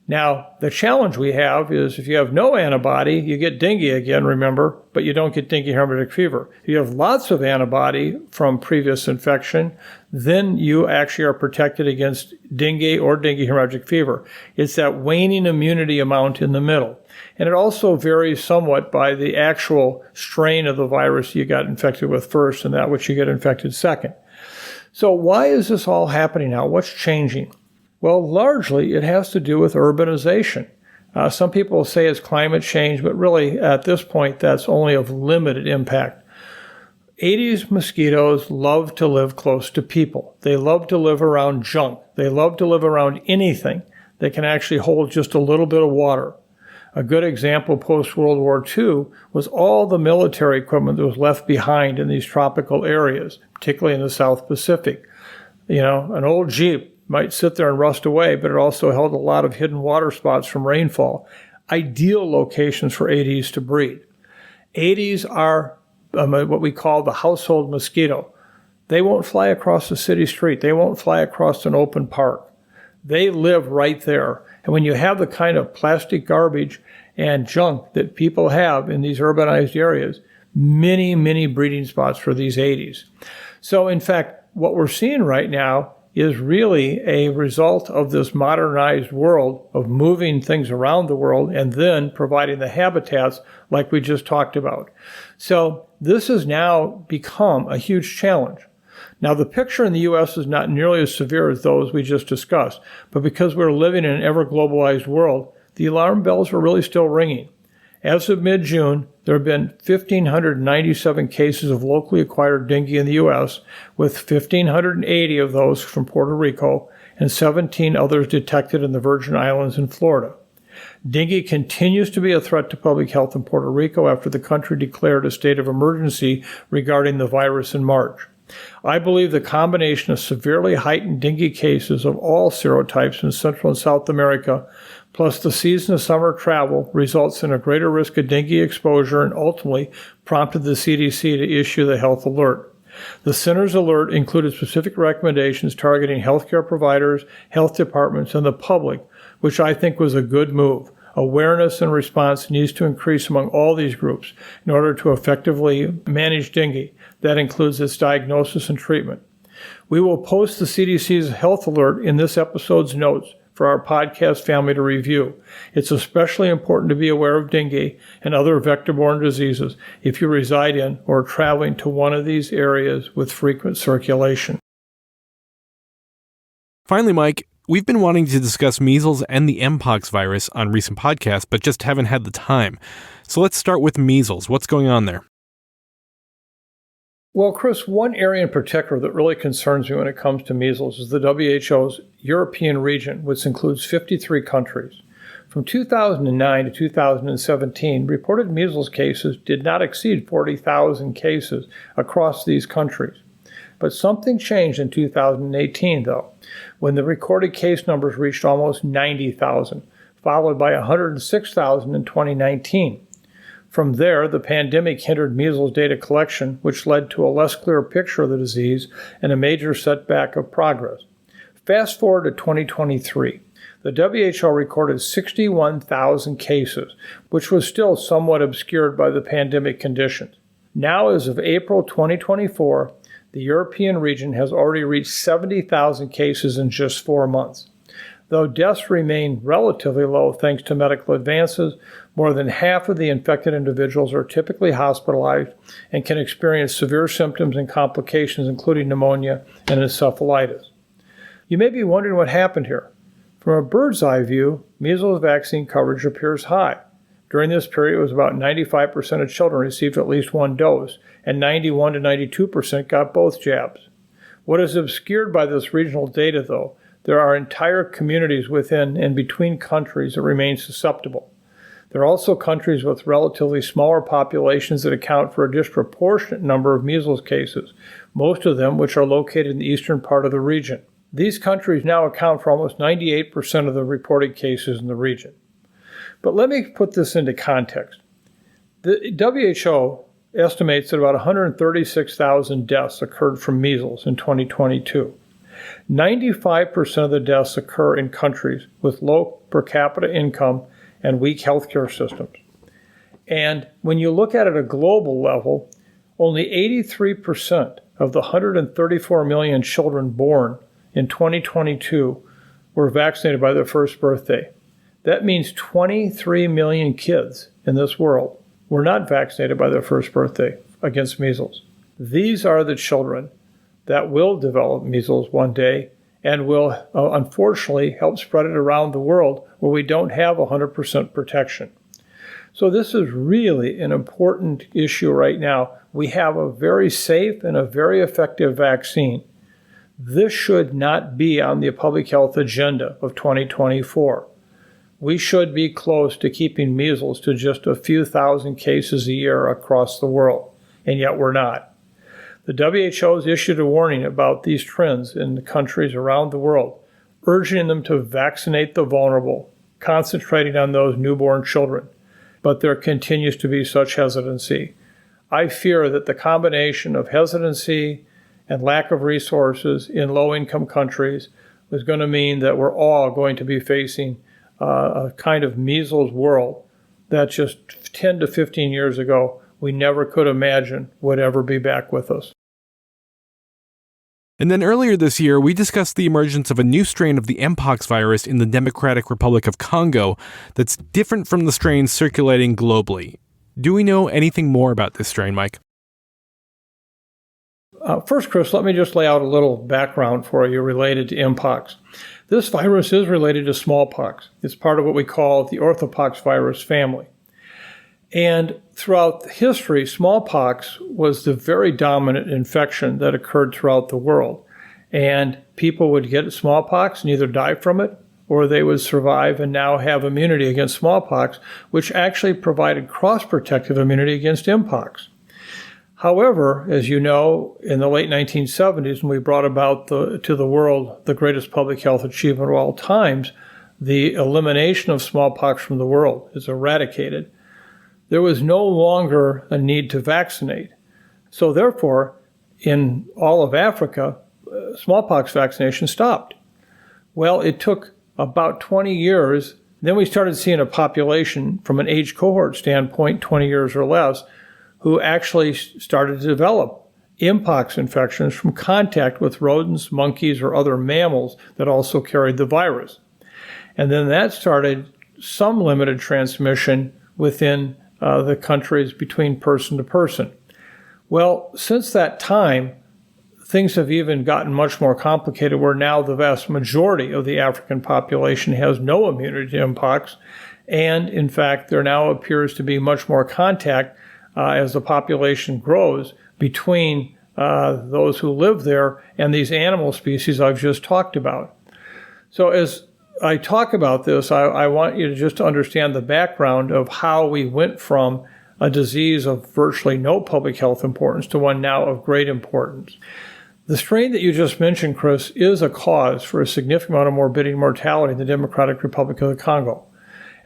Now, the challenge we have is if you have no antibody, you get dengue again, remember, but you don't get dengue hemorrhagic fever. If you have lots of antibody from previous infection, then you actually are protected against dengue or dengue hemorrhagic fever. It's that waning immunity amount in the middle. And it also varies somewhat by the actual strain of the virus you got infected with first and that which you get infected second. So why is this all happening now? What's changing? Well, largely it has to do with urbanization. Some people say it's climate change, but really at this point that's only of limited impact. Aedes mosquitoes love to live close to people. They love to live around junk. They love to live around anything that can actually hold just a little bit of water. A good example post-World War II was all the military equipment that was left behind in these tropical areas, particularly in the South Pacific. You know, an old Jeep might sit there and rust away, but it also held a lot of hidden water spots from rainfall. Ideal locations for Aedes to breed. Aedes are what we call the household mosquito. They won't fly across the city street. They won't fly across an open park. They live right there. And when you have the kind of plastic garbage and junk that people have in these urbanized areas, many, many breeding spots for these Aedes. So in fact, what we're seeing right now is really a result of this modernized world of moving things around the world and then providing the habitats like we just talked about. So this has now become a huge challenge. Now, the picture in the U.S. is not nearly as severe as those we just discussed, but because we're living in an ever-globalized world, the alarm bells are really still ringing. As of mid-June, there have been 1,597 cases of locally acquired dengue in the U.S., with 1,580 of those from Puerto Rico and 17 others detected in the Virgin Islands and Florida. Dengue continues to be a threat to public health in Puerto Rico after the country declared a state of emergency regarding the virus in March. I believe the combination of severely heightened dengue cases of all serotypes in Central and South America, plus the season of summer travel, results in a greater risk of dengue exposure and ultimately prompted the CDC to issue the health alert. The center's alert included specific recommendations targeting healthcare providers, health departments, and the public, which I think was a good move. Awareness and response needs to increase among all these groups in order to effectively manage dengue. That includes its diagnosis and treatment. We will post the CDC's health alert in this episode's notes for our podcast family to review. It's especially important to be aware of dengue and other vector-borne diseases if you reside in or are traveling to one of these areas with frequent circulation. Finally, Mike, we've been wanting to discuss measles and the Mpox virus on recent podcasts, but just haven't had the time. So let's start with measles. What's going on there? Well, Chris, one area in particular that really concerns me when it comes to measles is the WHO's European region, which includes 53 countries. From 2009 to 2017, reported measles cases did not exceed 40,000 cases across these countries. But something changed in 2018, though, when the recorded case numbers reached almost 90,000, followed by 106,000 in 2019. From there, the pandemic hindered measles data collection, which led to a less clear picture of the disease and a major setback of progress. Fast forward to 2023. The WHO recorded 61,000 cases, which was still somewhat obscured by the pandemic conditions. Now, as of April 2024, the European region has already reached 70,000 cases in just 4 months. Though deaths remain relatively low thanks to medical advances, more than half of the infected individuals are typically hospitalized and can experience severe symptoms and complications, including pneumonia and encephalitis. You may be wondering what happened here. From a bird's eye view, measles vaccine coverage appears high. During this period, it was about 95% of children received at least one dose, and 91 to 92% got both jabs. What is obscured by this regional data, though, there are entire communities within and between countries that remain susceptible. There are also countries with relatively smaller populations that account for a disproportionate number of measles cases, most of them which are located in the eastern part of the region. These countries now account for almost 98% of the reported cases in the region. But let me put this into context. The WHO estimates that about 136,000 deaths occurred from measles in 2022. 95% of the deaths occur in countries with low per capita income and weak healthcare systems. And when you look at it at a global level, only 83% of the 134 million children born in 2022 were vaccinated by their first birthday. That means 23 million kids in this world were not vaccinated by their first birthday against measles. These are the children that will develop measles one day and will, unfortunately, help spread it around the world where we don't have 100% protection. So this is really an important issue right now. We have a very safe and a very effective vaccine. This should not be on the public health agenda of 2024. We should be close to keeping measles to just a few thousand cases a year across the world, and yet we're not. The WHO has issued a warning about these trends in the countries around the world, urging them to vaccinate the vulnerable, concentrating on those newborn children. But there continues to be such hesitancy. I fear that the combination of hesitancy and lack of resources in low-income countries is going to mean that we're all going to be facing a kind of measles world that just 10 to 15 years ago we never could imagine would ever be back with us. And then earlier this year, we discussed the emergence of a new strain of the Mpox virus in the Democratic Republic of Congo that's different from the strains circulating globally. Do we know anything more about this strain, Mike? First, Chris, let me just lay out a little background for you related to Mpox. This virus is related to smallpox. It's part of what we call the orthopox virus family. And throughout history, smallpox was the very dominant infection that occurred throughout the world. And people would get smallpox and either die from it, or they would survive and now have immunity against smallpox, which actually provided cross-protective immunity against Mpox. However, as you know, in the late 1970s, when we brought about to the world the greatest public health achievement of all times, the elimination of smallpox from the world is eradicated, there was no longer a need to vaccinate. So therefore, in all of Africa, smallpox vaccination stopped. Well, it took about 20 years. Then we started seeing a population from an age cohort standpoint, 20 years or less, who actually started to develop Mpox infections from contact with rodents, monkeys, or other mammals that also carried the virus. And then that started some limited transmission within the countries between person to person. Well, since that time, things have even gotten much more complicated, where now the vast majority of the African population has no immunity to Mpox. And in fact, there now appears to be much more contact as the population grows between those who live there and these animal species I've just talked about. So as I talk about this, I want you to just understand the background of how we went from a disease of virtually no public health importance to one now of great importance. The strain that you just mentioned, Chris, is a cause for a significant amount of morbidity and mortality in the Democratic Republic of the Congo.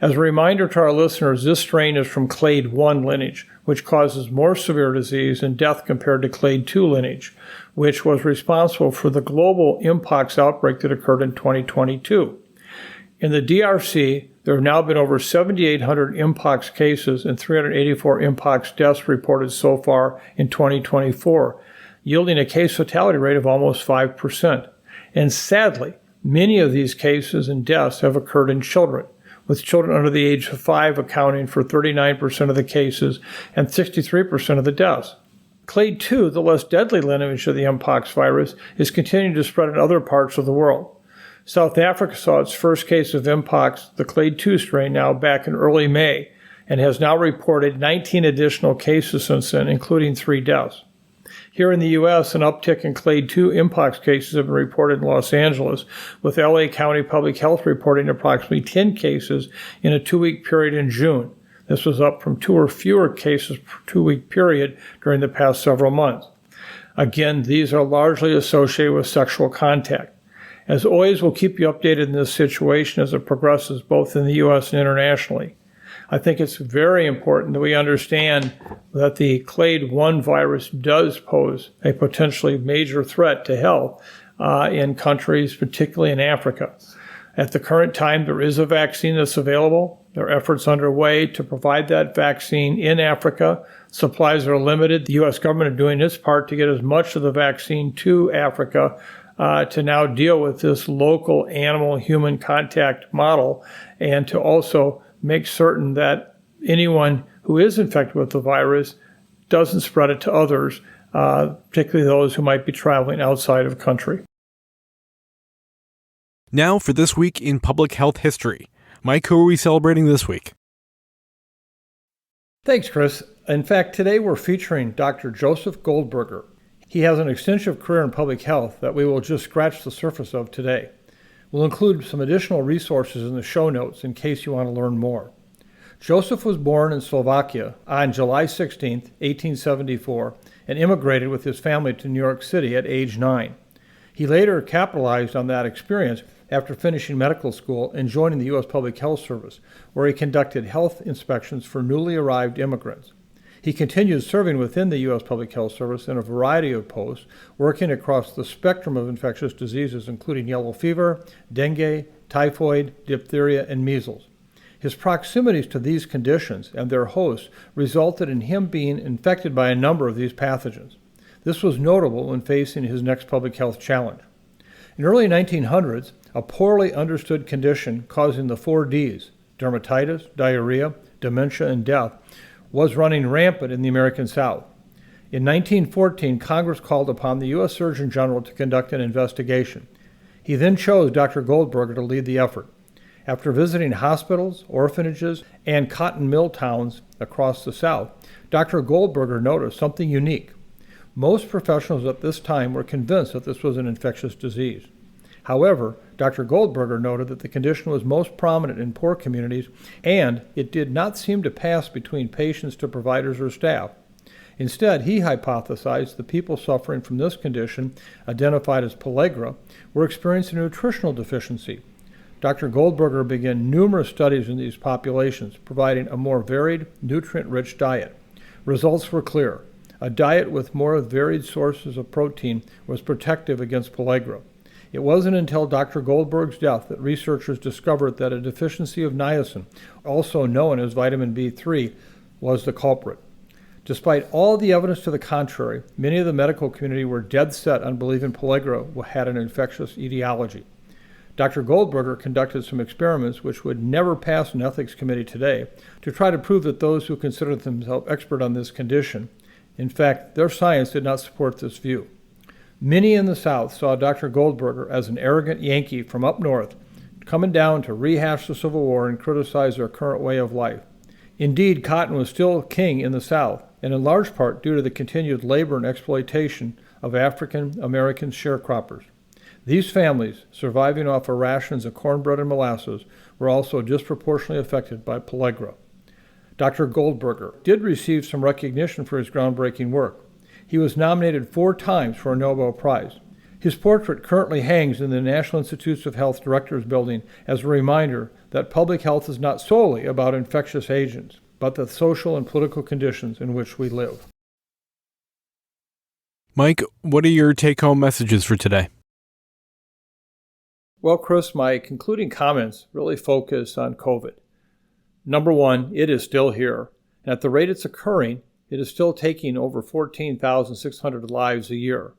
As a reminder to our listeners, this strain is from clade 1 lineage, which causes more severe disease and death compared to clade 2 lineage, which was responsible for the global Mpox outbreak that occurred in 2022. In the DRC, there have now been over 7,800 Mpox cases and 384 Mpox deaths reported so far in 2024, yielding a case fatality rate of almost 5%. And sadly, many of these cases and deaths have occurred in children, with children under the age of 5 accounting for 39% of the cases and 63% of the deaths. Clade 2, the less deadly lineage of the Mpox virus, is continuing to spread in other parts of the world. South Africa saw its first case of Mpox, the clade 2 strain, now back in early May, and has now reported 19 additional cases since then, including 3 deaths. Here in the U.S., an uptick in clade 2 Mpox cases have been reported in Los Angeles, with L.A. County Public Health reporting approximately 10 cases in a 2-week period in June. This was up from 2 or fewer cases per 2-week period during the past several months. Again, these are largely associated with sexual contact. As always, we'll keep you updated in this situation as it progresses both in the U.S. and internationally. I think it's very important that we understand that the clade 1 virus does pose a potentially major threat to health in countries, particularly in Africa. At the current time, there is a vaccine that's available. There are efforts underway to provide that vaccine in Africa. Supplies are limited. The U.S. government is doing its part to get as much of the vaccine to Africa to now deal with this local animal-human contact model, and to also make certain that anyone who is infected with the virus doesn't spread it to others, particularly those who might be traveling outside of country. Now for This Week in Public Health History. Mike, who are we celebrating this week? Thanks, Chris. In fact, today we're featuring Dr. Joseph Goldberger. He has an extensive career in public health that we will just scratch the surface of today. We'll include some additional resources in the show notes in case you want to learn more. Joseph was born in Slovakia on July 16, 1874, and immigrated with his family to New York City at age 9. He later capitalized on that experience after finishing medical school and joining the U.S. Public Health Service, where he conducted health inspections for newly arrived immigrants. He continued serving within the U.S. Public Health Service in a variety of posts, working across the spectrum of infectious diseases, including yellow fever, dengue, typhoid, diphtheria, and measles. His proximities to these conditions and their hosts resulted in him being infected by a number of these pathogens. This was notable when facing his next public health challenge. In early 1900s, a poorly understood condition causing the 4 Ds, dermatitis, diarrhea, dementia, and death, was running rampant in the American South. In 1914, Congress called upon the U.S. Surgeon General to conduct an investigation. He then chose Dr. Goldberger to lead the effort. After visiting hospitals, orphanages, and cotton mill towns across the South, Dr. Goldberger noticed something unique. Most professionals at this time were convinced that this was an infectious disease. However, Dr. Goldberger noted that the condition was most prominent in poor communities, and it did not seem to pass between patients to providers or staff. Instead, he hypothesized the people suffering from this condition, identified as pellagra, were experiencing a nutritional deficiency. Dr. Goldberger began numerous studies in these populations, providing a more varied, nutrient-rich diet. Results were clear. A diet with more varied sources of protein was protective against pellagra. It wasn't until Dr. Goldberg's death that researchers discovered that a deficiency of niacin, also known as vitamin B3, was the culprit. Despite all the evidence to the contrary, many of the medical community were dead set on believing pellagra had an infectious etiology. Dr. Goldberger conducted some experiments which would never pass an ethics committee today to try to prove that those who consider themselves expert on this condition, in fact, their science did not support this view. Many in the South saw Dr. Goldberger as an arrogant Yankee from up north, coming down to rehash the Civil War and criticize their current way of life. Indeed, cotton was still king in the South, and in large part due to the continued labor and exploitation of African American sharecroppers. These families, surviving off of rations of cornbread and molasses, were also disproportionately affected by pellagra. Dr. Goldberger did receive some recognition for his groundbreaking work. He was nominated 4 times for a Nobel Prize. His portrait currently hangs in the National Institutes of Health Directors Building as a reminder that public health is not solely about infectious agents, but the social and political conditions in which we live. Mike, what are your take-home messages for today? Well, Chris, my concluding comments really focus on COVID. Number one, it is still here. And at the rate it's occurring, it is still taking over 14,600 lives a year.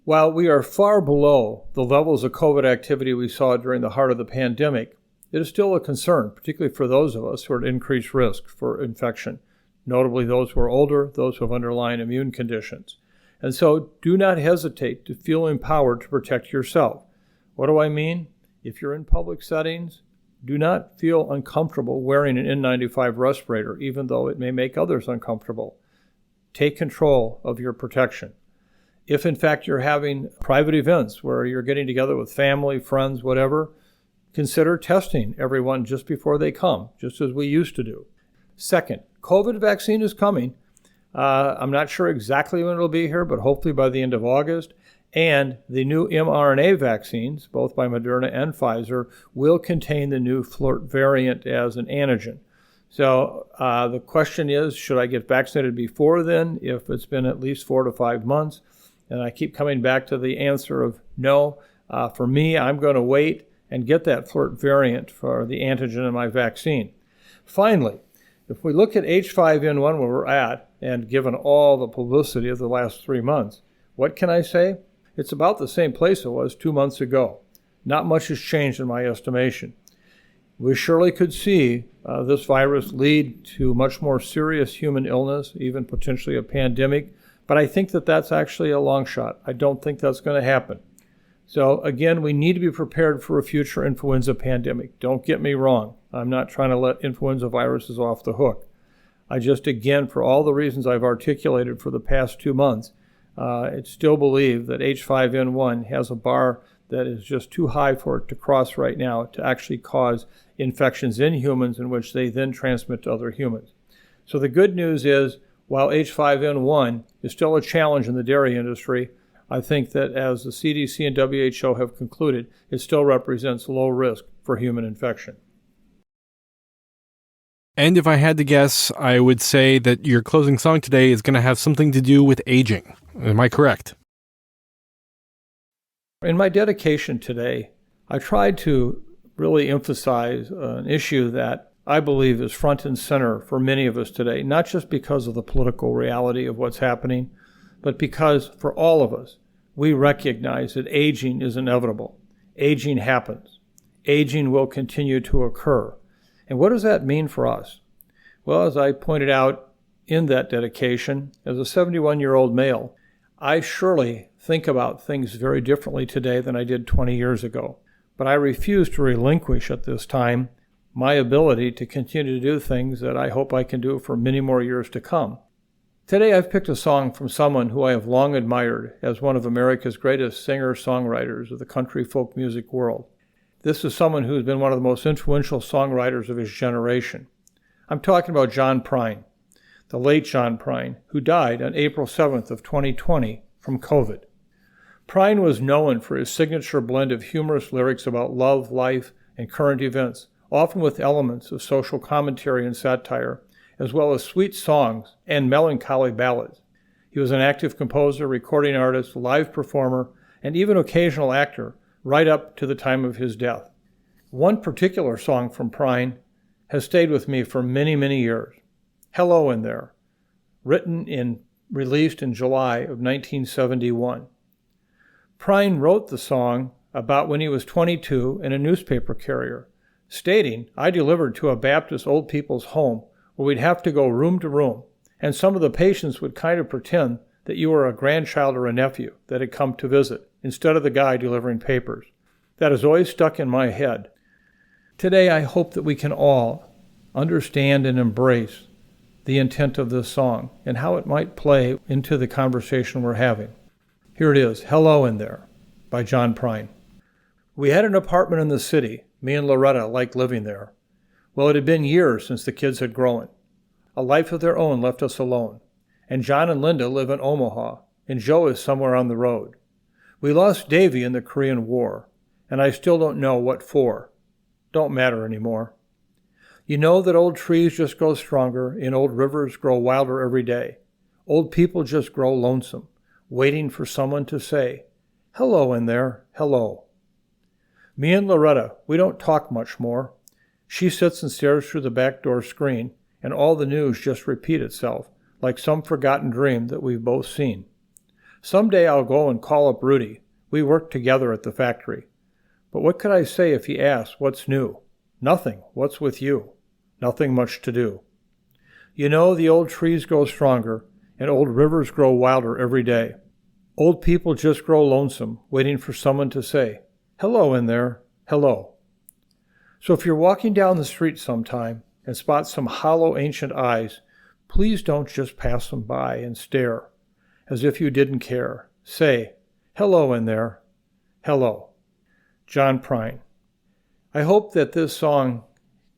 While we are far below the levels of COVID activity we saw during the heart of the pandemic, it is still a concern, particularly for those of us who are at increased risk for infection, notably those who are older, those who have underlying immune conditions. And so do not hesitate to feel empowered to protect yourself. What do I mean? If you're in public settings, do not feel uncomfortable wearing an N95 respirator, even though it may make others uncomfortable. Take control of your protection. If, in fact, you're having private events where you're getting together with family, friends, whatever, consider testing everyone just before they come, just as we used to do. Second, COVID vaccine is coming. I'm not sure exactly when it'll be here, but hopefully by the end of August. And the new mRNA vaccines, both by Moderna and Pfizer, will contain the new flirt variant as an antigen. So the question is, should I get vaccinated before then, if it's been at least 4 to 5 months? And I keep coming back to the answer of no. For me, I'm going to wait and get that flirt variant for the antigen in my vaccine. Finally, if we look at H5N1 where we're at, and given all the publicity of the last 3 months, what can I say? It's about the same place it was 2 months ago. Not much has changed in my estimation. We surely could see this virus lead to much more serious human illness, even potentially a pandemic, but I think that that's actually a long shot. I don't think that's going to happen. So again, we need to be prepared for a future influenza pandemic. Don't get me wrong. I'm not trying to let influenza viruses off the hook. I just, again, for all the reasons I've articulated for the past 2 months, I still believe that H5N1 has a bar that is just too high for it to cross right now to actually cause infections in humans in which they then transmit to other humans. So the good news is, while H5N1 is still a challenge in the dairy industry, I think that as the CDC and WHO have concluded, it still represents low risk for human infection. And if I had to guess, I would say that your closing song today is going to have something to do with aging. Am I correct? In my dedication today, I tried to really emphasize an issue that I believe is front and center for many of us today, not just because of the political reality of what's happening, but because for all of us, we recognize that aging is inevitable. Aging happens. Aging will continue to occur. And what does that mean for us? Well, as I pointed out in that dedication, as a 71-year-old male, I surely think about things very differently today than I did 20 years ago. But I refuse to relinquish at this time my ability to continue to do things that I hope I can do for many more years to come. Today I've picked a song from someone who I have long admired as one of America's greatest singer-songwriters of the country folk music world. This is someone who's been one of the most influential songwriters of his generation. I'm talking about John Prine. the late John Prine, who died on April 7th of 2020 from COVID. Prine was known for his signature blend of humorous lyrics about love, life, and current events, often with elements of social commentary and satire, as well as sweet songs and melancholy ballads. He was an active composer, recording artist, live performer, and even occasional actor, right up to the time of his death. One particular song from Prine has stayed with me for many, many years. Hello in There, written and released in July of 1971. Prine wrote the song about when he was 22 and a newspaper carrier, stating, "I delivered to a Baptist old people's home where we'd have to go room to room, and some of the patients would kind of pretend that you were a grandchild or a nephew that had come to visit, instead of the guy delivering papers. That has always stuck in my head." Today, I hope that we can all understand and embrace the intent of this song and how it might play into the conversation we're having. Here it is, Hello in There, by John Prine. We had an apartment in the city. Me and Loretta liked living there. Well, it had been years since the kids had grown. A life of their own left us alone. And John and Linda live in Omaha, and Joe is somewhere on the road. We lost Davy in the Korean War, and I still don't know what for. Don't matter anymore. You know that old trees just grow stronger and old rivers grow wilder every day. Old people just grow lonesome, waiting for someone to say, "Hello in there, hello." Me and Loretta, we don't talk much more. She sits and stares through the back door screen, and all the news just repeat itself, like some forgotten dream that we've both seen. Someday I'll go and call up Rudy. We work together at the factory. But what could I say if he asks, "What's new?" Nothing. What's with you? Nothing much to do. You know, the old trees grow stronger, and old rivers grow wilder every day. Old people just grow lonesome, waiting for someone to say, "Hello in there, hello." So if you're walking down the street sometime and spot some hollow ancient eyes, please don't just pass them by and stare, as if you didn't care. Say, "Hello in there, hello." John Prine. I hope that this song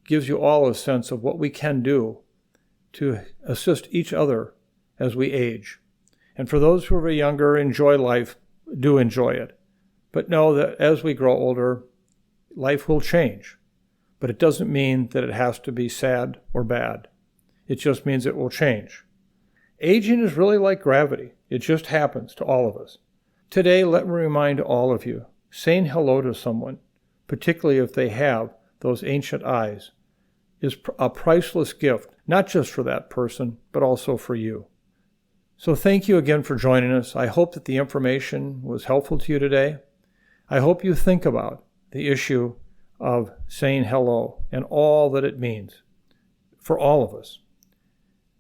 gives you all a sense of what we can do to assist each other as we age. And for those who are younger, enjoy life, do enjoy it. But know that as we grow older, life will change. But it doesn't mean that it has to be sad or bad. It just means it will change. Aging is really like gravity. It just happens to all of us. Today, let me remind all of you, saying hello to someone, particularly if they have those ancient eyes, is a priceless gift, not just for that person, but also for you. So thank you again for joining us. I hope that the information was helpful to you today. I hope you think about the issue of saying hello and all that it means for all of us.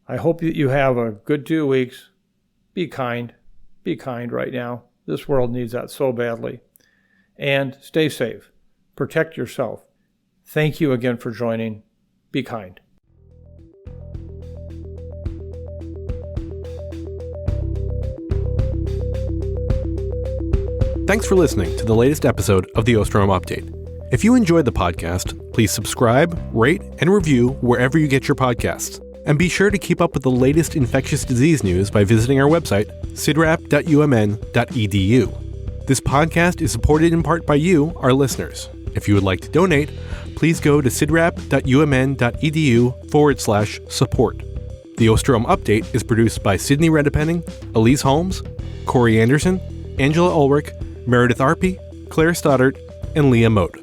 I hope that you have a good 2 weeks. Be kind. Be kind right now. This world needs that so badly. And stay safe. Protect yourself. Thank you again for joining. Be kind. Thanks for listening to the latest episode of the Osterholm Update. If you enjoyed the podcast, please subscribe, rate, and review wherever you get your podcasts. And be sure to keep up with the latest infectious disease news by visiting our website, cidrap.umn.edu. This podcast is supported in part by you, our listeners. If you would like to donate, please go to cidrap.umn.edu/support. The Osterholm Update is produced by Sydney Redepenning, Elise Holmes, Corey Anderson, Angela Ulrich, Meredith Arpey, Claire Stoddart, and Leah Moat.